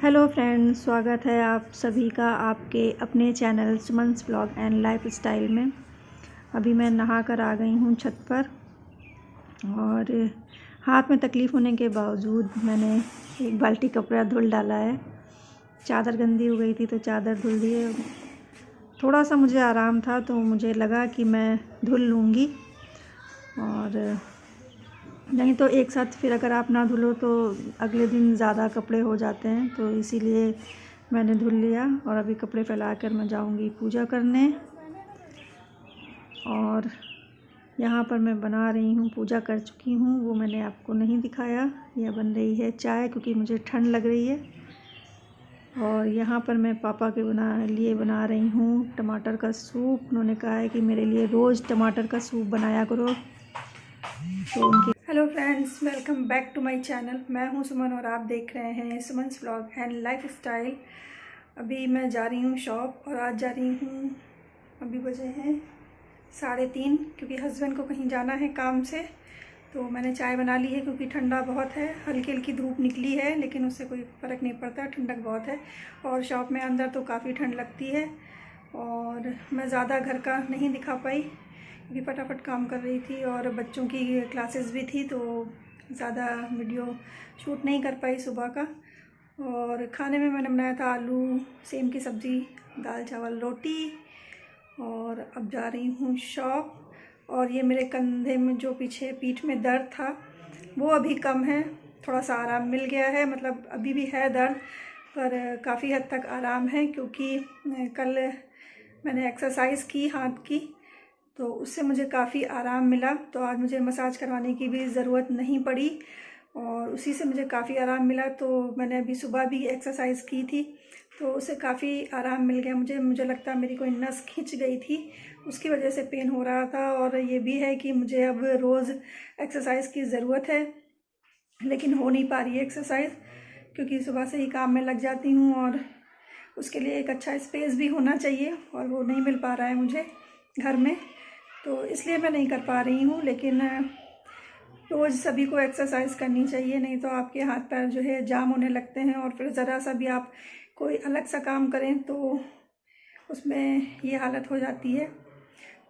Hello friends, स्वागत है आप सभी का आपके अपने channel Suman's blog and lifestyle में। अभी मैं नहा कर आ गई हूँ छत पर और हाथ में तकलीफ़ होने के बावजूद मैंने एक बाल्टी कपड़ा धुल डाला है। चादर गंदी हो गई थी तो चादर धुल दी है। थोड़ा सा मुझे आराम था तो मुझे लगा कि मैं धुल लूँगी, और नहीं तो एक साथ फिर अगर आप ना धुलो तो अगले दिन ज़्यादा कपड़े हो जाते हैं, तो इसीलिए मैंने धुल लिया। और अभी कपड़े फैलाकर मैं जाऊंगी पूजा करने। और यहाँ पर मैं बना रही हूँ, पूजा कर चुकी हूँ, वो मैंने आपको नहीं दिखाया। यह बन रही है चाय क्योंकि मुझे ठंड लग रही है। और यहाँ पर मैं पापा के लिए बना रही हूँ टमाटर का सूप। उन्होंने कहा है कि मेरे लिए रोज़ टमाटर का सूप बनाया करो, तो उनके hello friends, welcome back to my channel. मैं हूं सुमन और आप देख रहे हैं Suman's blog and lifestyle. अभी मैं जा रही हूं शॉप, और आज जा रही हूं, अभी बजे हैं 3:30, क्योंकि हस्बैंड को कहीं जाना है काम से। तो मैंने चाय बना ली है क्योंकि ठंडा बहुत है। हल्की हल्की धूप निकली है लेकिन उससे कोई फ़र्क नहीं पड़ता, ठंडक बहुत है। और शॉप में अंदर तो काफ़ी ठंड लगती है। और मैं ज़्यादा घर का नहीं दिखा पाई क्योंकि फटाफट काम कर रही थी और बच्चों की क्लासेस भी थी, तो ज़्यादा वीडियो शूट नहीं कर पाई सुबह का। और खाने में मैंने बनाया था आलू सेम की सब्ज़ी, दाल चावल रोटी। और अब जा रही हूँ शॉप। और ये मेरे कंधे में जो पीछे पीठ में दर्द था वो अभी कम है, थोड़ा सा आराम मिल गया है। मतलब अभी भी है दर्द पर काफ़ी हद तक आराम है, क्योंकि कल मैंने एक्सरसाइज की हाथ की तो उससे मुझे काफ़ी आराम मिला। तो आज मुझे मसाज करवाने की भी ज़रूरत नहीं पड़ी और उसी से मुझे काफ़ी आराम मिला। तो मैंने अभी सुबह भी एक्सरसाइज की थी तो उससे काफ़ी आराम मिल गया मुझे लगता है मेरी कोई नस खिंच गई थी, उसकी वजह से पेन हो रहा था। और ये भी है कि मुझे अब रोज़ एक्सरसाइज की ज़रूरत है, लेकिन हो नहीं पा रही है एक्सरसाइज, क्योंकि सुबह से ही काम में लग जाती हूँ और उसके लिए एक अच्छा स्पेस भी होना चाहिए, और वो नहीं मिल पा रहा है मुझे घर में, तो इसलिए मैं नहीं कर पा रही हूँ। लेकिन रोज़ सभी को एक्सरसाइज करनी चाहिए, नहीं तो आपके हाथ पैर जो है जाम होने लगते हैं, और फिर ज़रा सा भी आप कोई अलग सा काम करें तो उसमें ये हालत हो जाती है।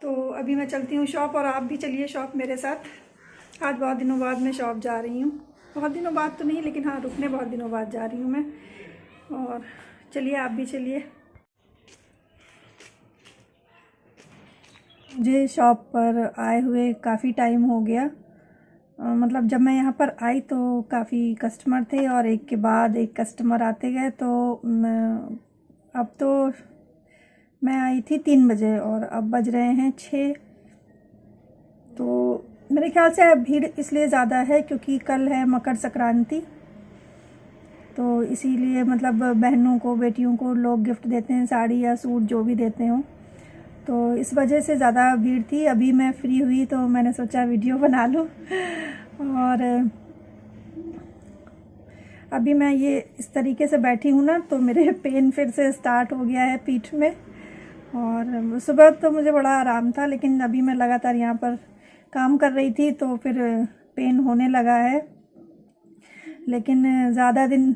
तो अभी मैं चलती हूँ शॉप, और आप भी चलिए शॉप मेरे साथ। आज बहुत दिनों बाद मैं शॉप जा रही हूँ, बहुत दिनों बाद तो नहीं, लेकिन हाँ रुकने बहुत दिनों बाद जा रही हूँ मैं। और चलिए आप भी चलिए। मुझे शॉप पर आए हुए काफ़ी टाइम हो गया। मतलब जब मैं यहाँ पर आई तो काफ़ी कस्टमर थे, और एक के बाद एक कस्टमर आते गए। तो अब तो मैं आई थी 3 बजे और अब बज रहे हैं 6। तो मेरे ख्याल से भीड़ इसलिए ज़्यादा है क्योंकि कल है मकर संक्रांति, तो इसीलिए मतलब बहनों को, बेटियों को लोग गिफ्ट देते हैं, साड़ी या सूट जो भी देते हों, तो इस वजह से ज़्यादा भीड़ थी। अभी मैं फ्री हुई तो मैंने सोचा वीडियो बना लूँ। और अभी मैं ये इस तरीके से बैठी हूँ ना, तो मेरे पेन फिर से स्टार्ट हो गया है पीठ में। और सुबह तो मुझे बड़ा आराम था, लेकिन अभी मैं लगातार यहाँ पर काम कर रही थी तो फिर पेन होने लगा है। लेकिन ज़्यादा दिन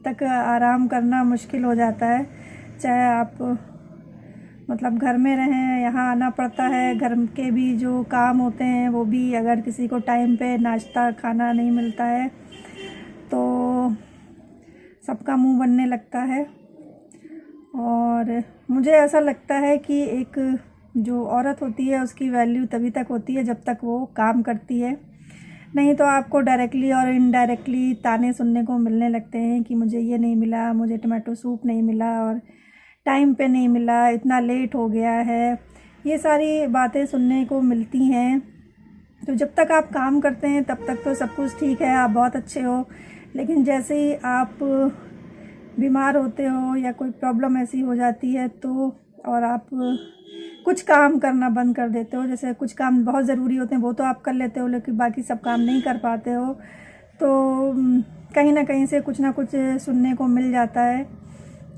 तक आराम करना मुश्किल हो जाता है, चाहे आप मतलब घर में रहें, यहाँ आना पड़ता है। घर के भी जो काम होते हैं वो भी, अगर किसी को टाइम पे नाश्ता खाना नहीं मिलता है तो सबका मुंह बनने लगता है। और मुझे ऐसा लगता है कि एक जो औरत होती है उसकी वैल्यू तभी तक होती है जब तक वो काम करती है, नहीं तो आपको डायरेक्टली और इनडायरेक्टली ताने सुनने को मिलने लगते हैं कि मुझे ये नहीं मिला, मुझे टमाटो सूप नहीं मिला, और टाइम पे नहीं मिला, इतना लेट हो गया है। ये सारी बातें सुनने को मिलती हैं। तो जब तक आप काम करते हैं तब तक तो सब कुछ ठीक है, आप बहुत अच्छे हो। लेकिन जैसे ही आप बीमार होते हो या कोई प्रॉब्लम ऐसी हो जाती है तो, और आप कुछ काम करना बंद कर देते हो, जैसे कुछ काम बहुत ज़रूरी होते हैं वो तो आप कर लेते हो, लेकिन बाकी सब काम नहीं कर पाते हो, तो कहीं ना कहीं से कुछ ना कुछ सुनने को मिल जाता है।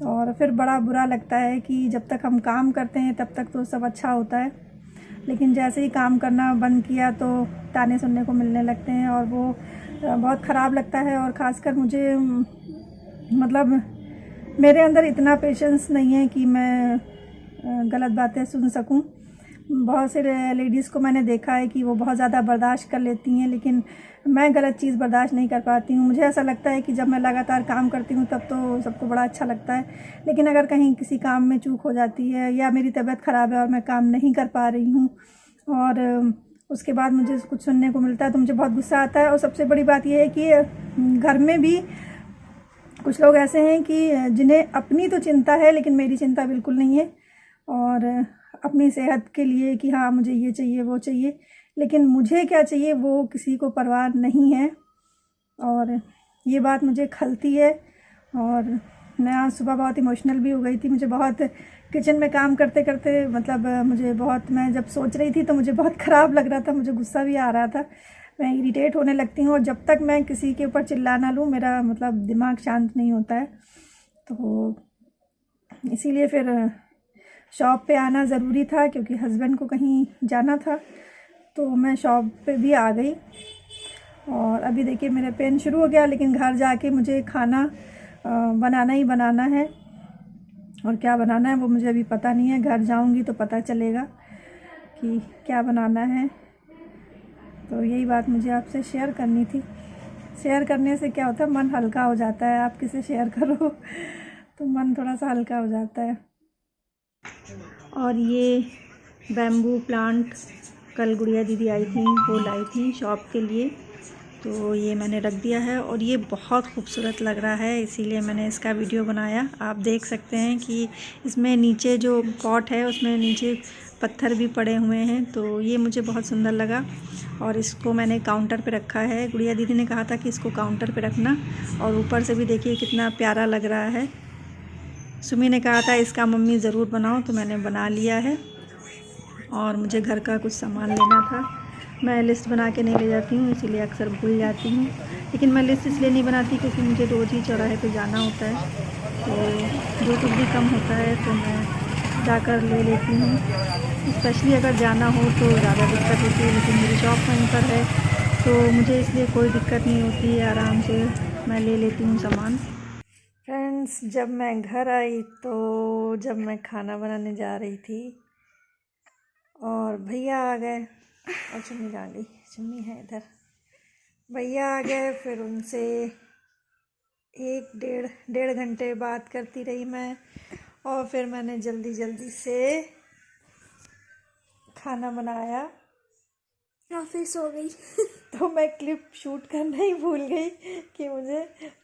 और फिर बड़ा बुरा लगता है कि जब तक हम काम करते हैं तब तक तो सब अच्छा होता है, लेकिन जैसे ही काम करना बंद किया तो ताने सुनने को मिलने लगते हैं, और वो बहुत ख़राब लगता है। और ख़ासकर मुझे मतलब मेरे अंदर इतना पेशेंस नहीं है कि मैं गलत बातें सुन सकूं। बहुत से लेडीज़ को मैंने देखा है कि वो बहुत ज़्यादा बर्दाश्त कर लेती हैं, लेकिन मैं गलत चीज़ बर्दाश्त नहीं कर पाती हूँ। मुझे ऐसा लगता है कि जब मैं लगातार काम करती हूँ तब तो सबको बड़ा अच्छा लगता है, लेकिन अगर कहीं किसी काम में चूक हो जाती है या मेरी तबीयत ख़राब है और मैं काम नहीं कर पा रही हूँ और उसके बाद मुझे कुछ सुनने को मिलता है तो मुझे बहुत गुस्सा आता है। और सबसे बड़ी बात यह है कि घर में भी कुछ लोग ऐसे हैं कि जिन्हें अपनी तो चिंता है लेकिन मेरी चिंता बिल्कुल नहीं है, और अपनी सेहत के लिए कि हाँ मुझे ये चाहिए वो चाहिए, लेकिन मुझे क्या चाहिए वो किसी को परवाह नहीं है। और ये बात मुझे खलती है। और मैं आज सुबह बहुत इमोशनल भी हो गई थी। मुझे बहुत किचन में काम करते करते मतलब मुझे बहुत, मैं जब सोच रही थी तो मुझे बहुत ख़राब लग रहा था, मुझे गुस्सा भी आ रहा था, मैं इरिटेट होने लगती हूँ। और जब तक मैं किसी के ऊपर चिल्ला ना लूँ मेरा मतलब दिमाग शांत नहीं होता है। तो इसीलिए फिर शॉप पे आना ज़रूरी था क्योंकि हस्बैंड को कहीं जाना था, तो मैं शॉप पे भी आ गई। और अभी देखिए मेरा पेन शुरू हो गया, लेकिन घर जाके मुझे खाना बनाना ही बनाना है। और क्या बनाना है वो मुझे अभी पता नहीं है, घर जाऊंगी तो पता चलेगा कि क्या बनाना है। तो यही बात मुझे आपसे शेयर करनी थी। शेयर करने से क्या होता है, मन हल्का हो जाता है। आप किसे शेयर करो तो मन थोड़ा सा हल्का हो जाता है। और ये बैम्बू प्लांट कल गुड़िया दीदी आई थी, वो लाई थी शॉप के लिए, तो ये मैंने रख दिया है। और ये बहुत खूबसूरत लग रहा है, इसीलिए मैंने इसका वीडियो बनाया। आप देख सकते हैं कि इसमें नीचे जो पॉट है उसमें नीचे पत्थर भी पड़े हुए हैं, तो ये मुझे बहुत सुंदर लगा। और इसको मैंने काउंटर पे रखा है। गुड़िया दीदी ने कहा था कि इसको काउंटर पे रखना। और ऊपर से भी देखिए कितना प्यारा लग रहा है। सुमी ने कहा था इसका मम्मी ज़रूर बनाओ, तो मैंने बना लिया है। और मुझे घर का कुछ सामान लेना था, मैं लिस्ट बना के नहीं ले जाती हूँ, इसीलिए अक्सर भूल जाती हूँ। लेकिन मैं लिस्ट इसलिए नहीं बनाती क्योंकि मुझे रोज़ ही चौराहे पे जाना होता है, तो जो कुछ भी कम होता है तो मैं जाकर ले लेती हूँ। स्पेशली अगर जाना हो तो ज़्यादा दिक्कत होती है, लेकिन मेरी शॉप वहीं पर है तो मुझे इसलिए कोई दिक्कत नहीं होती है, आराम से मैं ले लेती हूँ सामान। फ्रेंड्स, जब मैं घर आई तो जब मैं खाना बनाने जा रही थी और भैया आ गए, और चुन्नी कहाँ गई, चुन्नी है इधर। भैया आ गए, फिर उनसे एक डेढ़ घंटे बात करती रही मैं। और फिर मैंने जल्दी जल्दी से खाना बनाया और फिर सो गई तो मैं क्लिप शूट करना ही भूल गई कि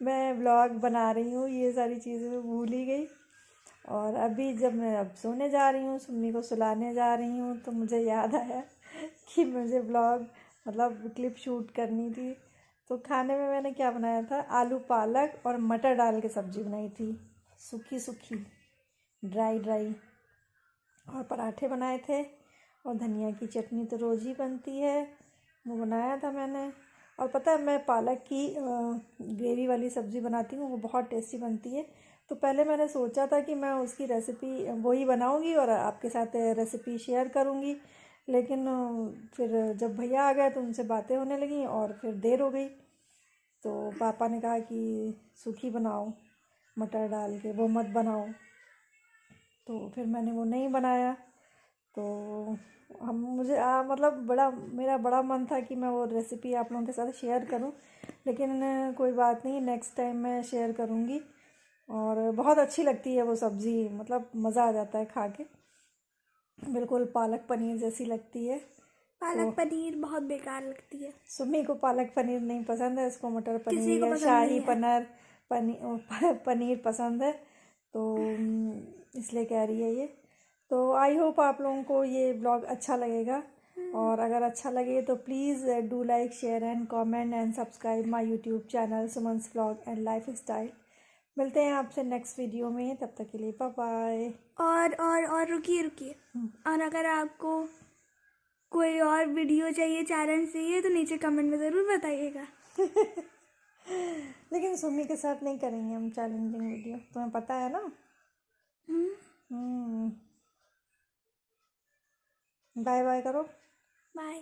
मैं व्लॉग बना रही हूँ, ये सारी चीज़ें मैं भूल ही गई। और अभी जब मैं अब सोने जा रही हूँ, सुम्मी को सुलाने जा रही हूँ, तो मुझे याद आया कि मुझे व्लॉग मतलब क्लिप शूट करनी थी। तो खाने में मैंने क्या बनाया था, आलू पालक और मटर डाल के सब्ज़ी बनाई थी, सूखी सूखी, ड्राई। और पराठे बनाए थे, और धनिया की चटनी तो रोज़ ही बनती है, वो बनाया था मैंने। और पता है मैं पालक की ग्रेवी वाली सब्ज़ी बनाती हूँ, वो बहुत टेस्टी बनती है। तो पहले मैंने सोचा था कि मैं उसकी रेसिपी वही बनाऊँगी और आपके साथ रेसिपी शेयर करूँगी, लेकिन फिर जब भैया आ गए तो उनसे बातें होने लगी और फिर देर हो गई। तो पापा ने कहा कि सूखी बनाओ मटर डाल के, वो मत बनाओ। तो फिर मैंने वो नहीं बनाया। तो हम मुझे मतलब मेरा बड़ा मन था कि मैं वो रेसिपी आप लोगों के साथ शेयर करूं, लेकिन कोई बात नहीं, नेक्स्ट टाइम मैं शेयर करूंगी। और बहुत अच्छी लगती है वो सब्ज़ी, मतलब मज़ा आ जाता है खा के, बिल्कुल पालक पनीर जैसी लगती है। पालक पनीर बहुत बेकार लगती है। सुमी को पालक पनीर नहीं पसंद है, इसको मटर किसी पनीर को या पसंद शाही नहीं है। पनीर पसंद है, तो इसलिए कह रही है ये। तो आई होप आप लोगों को ये ब्लॉग अच्छा लगेगा, और अगर अच्छा लगे तो please do like, share and comment and subscribe my YouTube channel Suman's blog and lifestyle. मिलते हैं आपसे नेक्स्ट वीडियो में, तब तक के लिए बाय बाय। और रुकिए। और अगर आपको कोई और वीडियो चाहिए, चैलेंज चाहिए, तो नीचे कमेंट में ज़रूर बताइएगा। लेकिन सुमी के साथ नहीं करेंगे हम चैलेंजिंग वीडियो, तुम्हें पता है ना। बाय बाय करो। बाय।